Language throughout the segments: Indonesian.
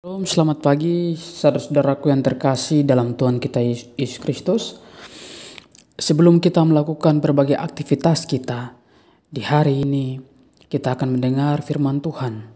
Shalom, selamat pagi saudara-saudaraku yang terkasih dalam Tuhan kita Yesus Kristus. Sebelum kita melakukan berbagai aktivitas kita di hari ini, kita akan mendengar firman Tuhan.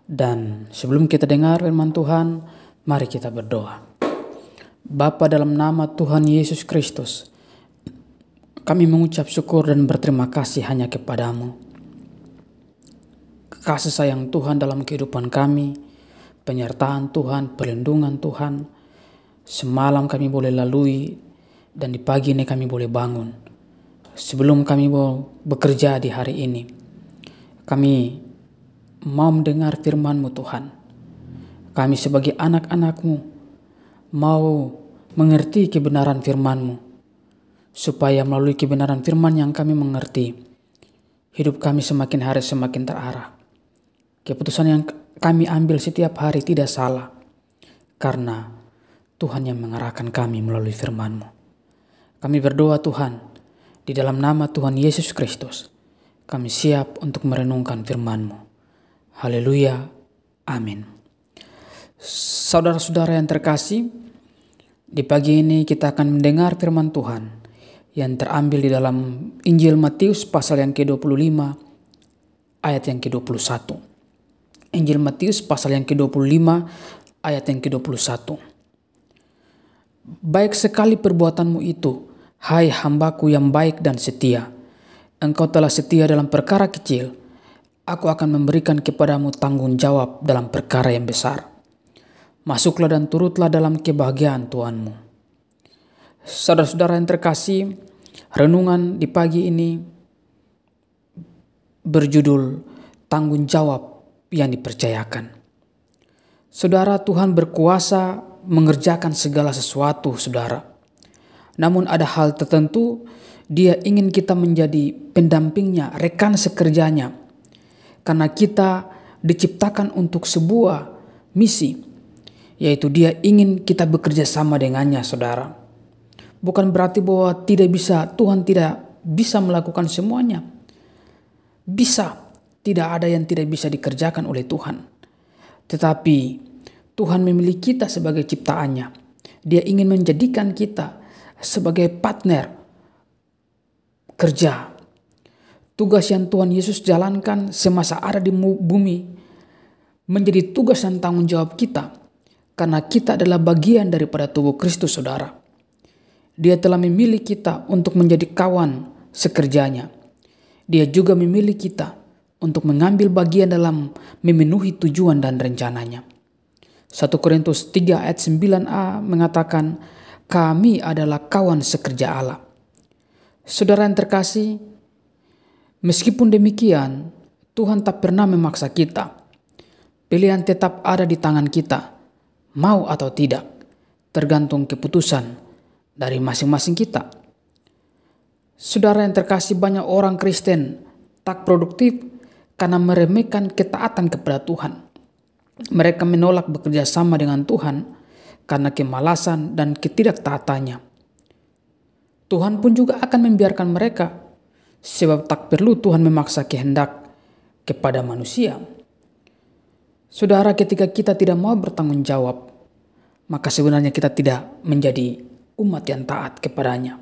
Dan sebelum kita dengar firman Tuhan, mari kita berdoa. Bapa, dalam nama Tuhan Yesus Kristus, kami mengucap syukur dan berterima kasih hanya kepadamu. Kasih sayang Tuhan dalam kehidupan kami, penyertaan Tuhan, perlindungan Tuhan, semalam kami boleh lalui dan di pagi ini kami boleh bangun. Sebelum kami mau bekerja di hari ini, kami mau mendengar firman-Mu Tuhan. Kami sebagai anak-anak-Mu mau mengerti kebenaran firman-Mu, supaya melalui kebenaran firman yang kami mengerti, hidup kami semakin hari semakin terarah. Keputusan yang kami ambil setiap hari tidak salah, karena Tuhan yang mengarahkan kami melalui firman-Mu. Kami berdoa Tuhan, di dalam nama Tuhan Yesus Kristus, kami siap untuk merenungkan firman-Mu. Haleluya, amin. Saudara-saudara yang terkasih, di pagi ini kita akan mendengar firman Tuhan yang terambil di dalam Injil Matius pasal yang ke-25 ayat yang ke-21. Injil Matius pasal yang ke-25 ayat yang ke-21. Baik sekali perbuatanmu itu, hai hambaku yang baik dan setia. Engkau telah setia dalam perkara kecil, aku akan memberikan kepadamu tanggung jawab dalam perkara yang besar. Masuklah dan turutlah dalam kebahagiaan Tuhanmu. Saudara-saudara yang terkasih, renungan di pagi ini berjudul tanggung jawab yang dipercayakan. Saudara, Tuhan berkuasa mengerjakan segala sesuatu, saudara. Namun ada hal tertentu Dia ingin kita menjadi pendampingnya, rekan sekerjanya. Karena kita diciptakan untuk sebuah misi, yaitu Dia ingin kita bekerja sama dengannya, saudara. Bukan berarti bahwa Tuhan tidak bisa melakukan semuanya. Bisa. Tidak ada yang tidak bisa dikerjakan oleh Tuhan. Tetapi Tuhan memilih kita sebagai ciptaannya. Dia ingin menjadikan kita sebagai partner kerja. Tugas yang Tuhan Yesus jalankan semasa ada di bumi menjadi tugas dan tanggung jawab kita. Karena kita adalah bagian daripada tubuh Kristus, saudara. Dia telah memilih kita untuk menjadi kawan sekerjanya. Dia juga memilih kita untuk mengambil bagian dalam memenuhi tujuan dan rencananya. 1 Korintus 3 ayat 9a mengatakan, kami adalah kawan sekerja Allah. Saudara yang terkasih, meskipun demikian, Tuhan tak pernah memaksa kita. Pilihan tetap ada di tangan kita, mau atau tidak, tergantung keputusan dari masing-masing kita. Saudara yang terkasih, banyak orang Kristen tak produktif karena meremehkan ketaatan kepada Tuhan. Mereka menolak bekerja sama dengan Tuhan karena kemalasan dan ketidaktaatannya. Tuhan pun juga akan membiarkan mereka, sebab tak perlu Tuhan memaksa kehendak kepada manusia. Saudara, ketika kita tidak mau bertanggung jawab, maka sebenarnya kita tidak menjadi umat yang taat kepadanya.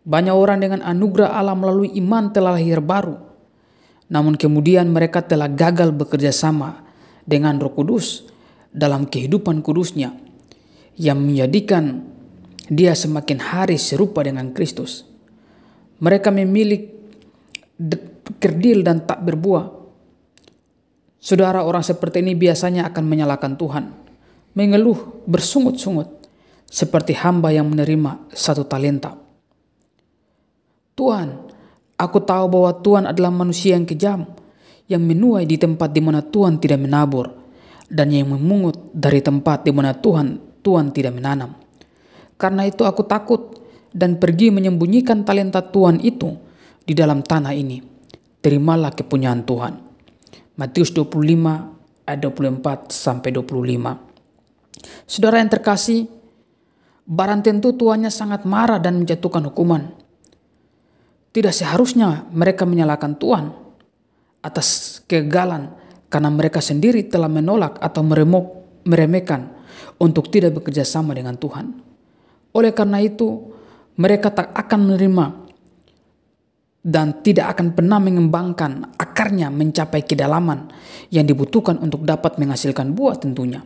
Banyak orang dengan anugerah Allah melalui iman telah lahir baru, namun kemudian mereka telah gagal bekerja sama dengan Roh Kudus dalam kehidupan kudusnya yang menjadikan dia semakin hari serupa dengan Kristus. Mereka memilih kerdil dan tak berbuah. Saudara, orang seperti ini biasanya akan menyalahkan Tuhan, mengeluh bersungut-sungut seperti hamba yang menerima 1 talenta. Tuhan, aku tahu bahwa Tuhan adalah manusia yang kejam, yang menuai di tempat di mana Tuhan tidak menabur, dan yang memungut dari tempat di mana Tuhan tidak menanam. Karena itu aku takut dan pergi menyembunyikan talenta Tuhan itu di dalam tanah ini. Terimalah kepunyaan Tuhan. Matius 25 ayat 24 sampai 25. Saudara yang terkasih, barang tentu tuannya sangat marah dan menjatuhkan hukuman. Tidak seharusnya mereka menyalahkan Tuhan atas kegagalan karena mereka sendiri telah menolak atau meremehkan untuk tidak bekerja sama dengan Tuhan. Oleh karena itu, mereka tak akan menerima dan tidak akan pernah mengembangkan akarnya mencapai kedalaman yang dibutuhkan untuk dapat menghasilkan buah tentunya.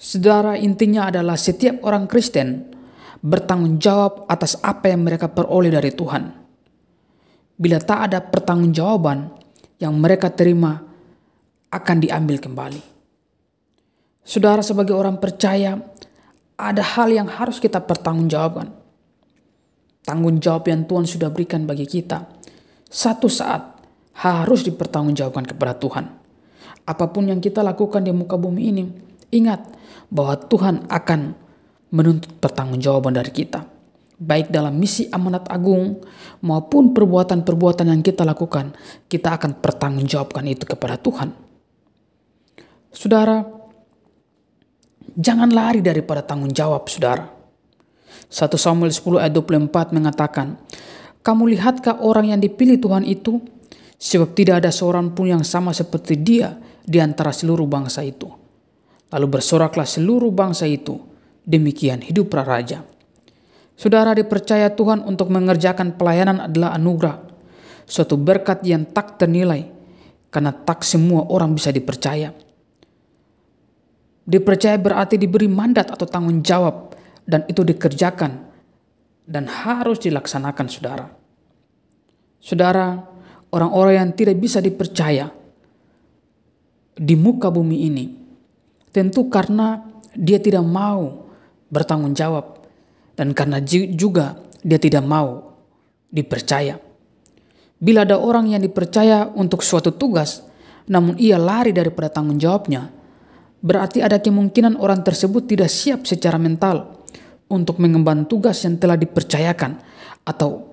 Saudara, intinya adalah setiap orang Kristen bertanggung jawab atas apa yang mereka peroleh dari Tuhan. Bila tak ada pertanggungjawaban yang mereka terima akan diambil kembali. Saudara, sebagai orang percaya, ada hal yang harus kita pertanggungjawabkan. Tanggung jawab yang Tuhan sudah berikan bagi kita, satu saat harus dipertanggungjawabkan kepada Tuhan. Apapun yang kita lakukan di muka bumi ini, ingat bahwa Tuhan akan menuntut pertanggungjawaban dari kita. Baik dalam misi amanat agung maupun perbuatan-perbuatan yang kita lakukan, kita akan pertanggungjawabkan itu kepada Tuhan. Saudara, jangan lari daripada tanggung jawab, saudara. 1 Samuel 10 ayat 24 mengatakan, "Kamu lihatkah orang yang dipilih Tuhan itu? Sebab tidak ada seorang pun yang sama seperti dia di antara seluruh bangsa itu." Lalu bersoraklah seluruh bangsa itu, demikian hiduplah raja. Saudara, dipercaya Tuhan untuk mengerjakan pelayanan adalah anugerah, suatu berkat yang tak ternilai, karena tak semua orang bisa dipercaya. Dipercaya berarti diberi mandat atau tanggung jawab, dan itu dikerjakan dan harus dilaksanakan, saudara. Saudara, orang-orang yang tidak bisa dipercaya di muka bumi ini, tentu karena dia tidak mau bertanggung jawab, dan karena juga dia tidak mau dipercaya. Bila ada orang yang dipercaya untuk suatu tugas, namun ia lari daripada tanggung jawabnya, berarti ada kemungkinan orang tersebut tidak siap secara mental untuk mengemban tugas yang telah dipercayakan, atau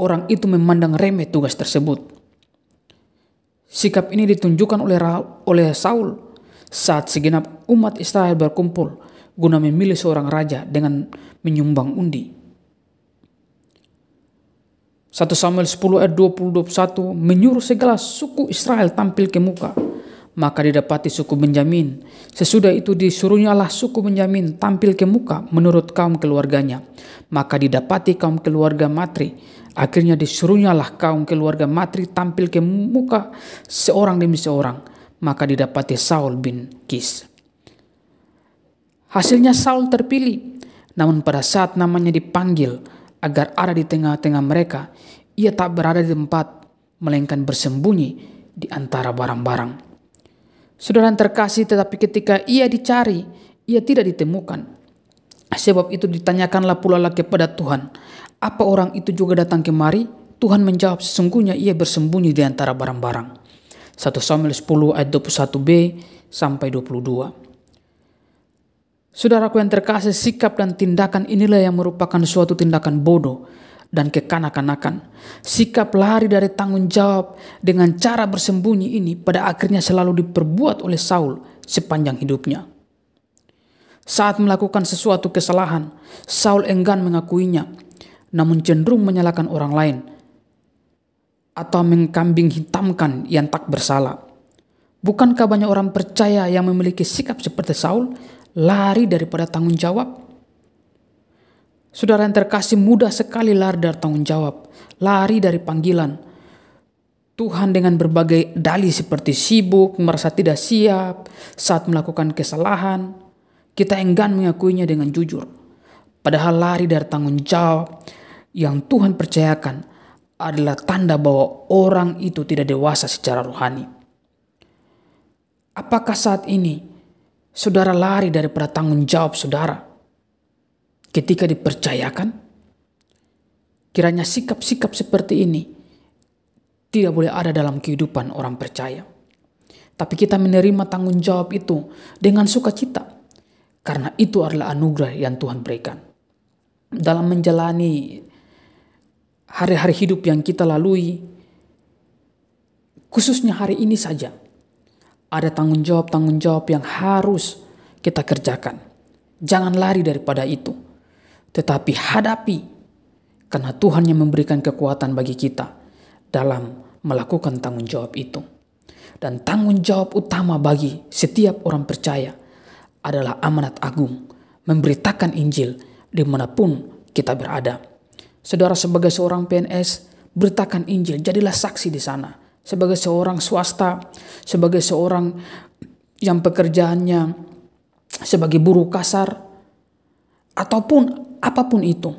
orang itu memandang remeh tugas tersebut. Sikap ini ditunjukkan oleh Saul saat segenap umat Israel berkumpul guna memilih seorang raja dengan menyumbang undi. 1 Samuel 10 ayat 20-21 menyuruh segala suku Israel tampil ke muka. Maka didapati suku Benyamin. Sesudah itu disuruhnyalah suku Benyamin tampil ke muka menurut kaum keluarganya. Maka didapati kaum keluarga Matri. Akhirnya disuruhnyalah kaum keluarga Matri tampil ke muka seorang demi seorang. Maka didapati Saul bin Kis. Hasilnya Saul terpilih. Namun pada saat namanya dipanggil agar ada di tengah-tengah mereka, ia tak berada di tempat, melainkan bersembunyi di antara barang-barang. Saudara yang terkasih, tetapi ketika ia dicari, ia tidak ditemukan. Sebab itu ditanyakanlah pula kepada Tuhan, apa orang itu juga datang kemari? Tuhan menjawab, sesungguhnya ia bersembunyi di antara barang-barang. 1 Samuel 10 ayat 21b sampai 22. Saudaraku yang terkasih, sikap dan tindakan inilah yang merupakan suatu tindakan bodoh dan kekanak-kanakan. Sikap lari dari tanggung jawab dengan cara bersembunyi ini pada akhirnya selalu diperbuat oleh Saul sepanjang hidupnya. Saat melakukan sesuatu kesalahan, Saul enggan mengakuinya, namun cenderung menyalahkan orang lain atau mengkambing hitamkan yang tak bersalah. Bukankah banyak orang percaya yang memiliki sikap seperti Saul, lari daripada tanggung jawab? Saudara yang terkasih, mudah sekali lari dari tanggung jawab, lari dari panggilan Tuhan dengan berbagai dalih seperti sibuk, merasa tidak siap saat melakukan kesalahan. Kita enggan mengakuinya dengan jujur. Padahal lari dari tanggung jawab yang Tuhan percayakan adalah tanda bahwa orang itu tidak dewasa secara rohani. Apakah saat ini saudara lari daripada tanggung jawab saudara ketika dipercayakan? Kiranya sikap-sikap seperti ini tidak boleh ada dalam kehidupan orang percaya. Tapi kita menerima tanggung jawab itu dengan sukacita, karena itu adalah anugerah yang Tuhan berikan. Dalam menjalani hari-hari hidup yang kita lalui, khususnya hari ini saja, ada tanggung jawab yang harus kita kerjakan. Jangan lari daripada itu, tetapi hadapi, karena Tuhan yang memberikan kekuatan bagi kita dalam melakukan tanggung jawab itu. Dan tanggung jawab utama bagi setiap orang percaya adalah amanat agung, memberitakan Injil dimanapun kita berada. Saudara, sebagai seorang PNS, beritakan Injil, jadilah saksi di sana. Sebagai seorang swasta, sebagai seorang yang pekerjaannya sebagai buruh kasar, ataupun apapun itu,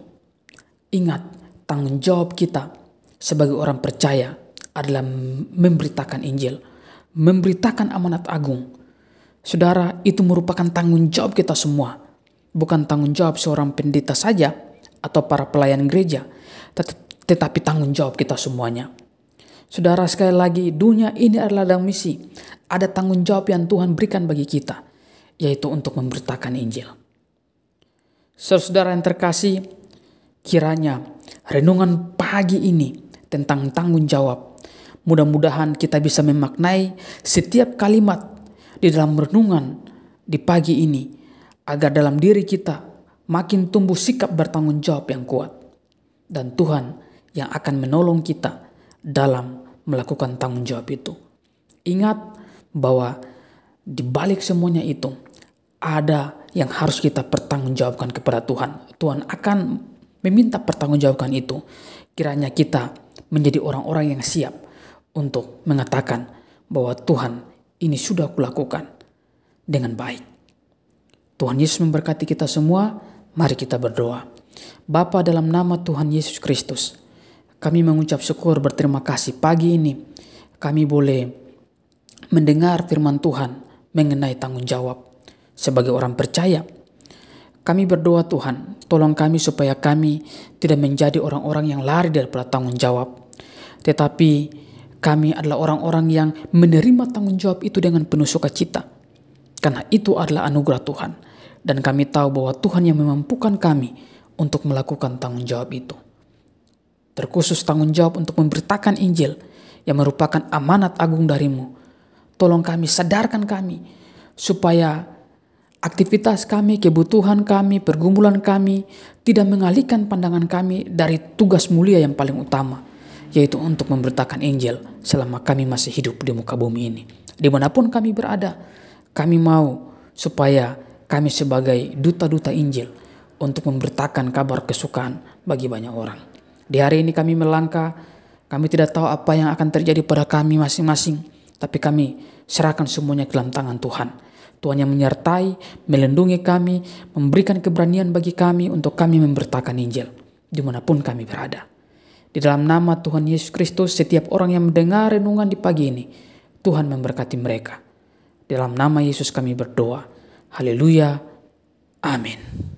ingat, tanggung jawab kita sebagai orang percaya adalah memberitakan Injil, memberitakan amanat agung. Saudara, itu merupakan tanggung jawab kita semua. Bukan tanggung jawab seorang pendeta saja atau para pelayan gereja, tetapi tanggung jawab kita semuanya. Saudara, sekali lagi, dunia ini adalah ladang misi. Ada tanggung jawab yang Tuhan berikan bagi kita, yaitu untuk memberitakan Injil. Saudara yang terkasih, kiranya renungan pagi ini tentang tanggung jawab, mudah-mudahan kita bisa memaknai setiap kalimat di dalam renungan di pagi ini, agar dalam diri kita makin tumbuh sikap bertanggung jawab yang kuat. Dan Tuhan yang akan menolong kita dalam melakukan tanggung jawab itu. Ingat bahwa di balik semuanya itu ada yang harus kita pertanggungjawabkan kepada Tuhan. Tuhan akan meminta pertanggungjawaban itu. Kiranya kita menjadi orang-orang yang siap untuk mengatakan bahwa Tuhan, ini sudah kulakukan dengan baik. Tuhan Yesus memberkati kita semua. Mari kita berdoa. Bapa, dalam nama Tuhan Yesus Kristus, kami mengucap syukur berterima kasih pagi ini kami boleh mendengar firman Tuhan mengenai tanggung jawab sebagai orang percaya. Kami berdoa Tuhan, tolong kami supaya kami tidak menjadi orang-orang yang lari daripada tanggung jawab, tetapi kami adalah orang-orang yang menerima tanggung jawab itu dengan penuh sukacita, karena itu adalah anugerah Tuhan. Dan kami tahu bahwa Tuhan yang memampukan kami untuk melakukan tanggung jawab itu. Terkhusus tanggung jawab untuk memberitakan Injil yang merupakan amanat agung darimu. Tolong kami, sadarkan kami, supaya aktivitas kami, kebutuhan kami, pergumulan kami tidak mengalihkan pandangan kami dari tugas mulia yang paling utama, yaitu untuk memberitakan Injil selama kami masih hidup di muka bumi ini. Dimanapun kami berada, kami mau supaya kami sebagai duta-duta Injil untuk memberitakan kabar kesukaan bagi banyak orang. Di hari ini kami melangkah, kami tidak tahu apa yang akan terjadi pada kami masing-masing, tapi kami serahkan semuanya ke dalam tangan Tuhan. Tuhan yang menyertai, melindungi kami, memberikan keberanian bagi kami untuk kami memberitakan Injil dimanapun kami berada. Di dalam nama Tuhan Yesus Kristus, setiap orang yang mendengar renungan di pagi ini, Tuhan memberkati mereka. Di dalam nama Yesus kami berdoa. Haleluya. Amin.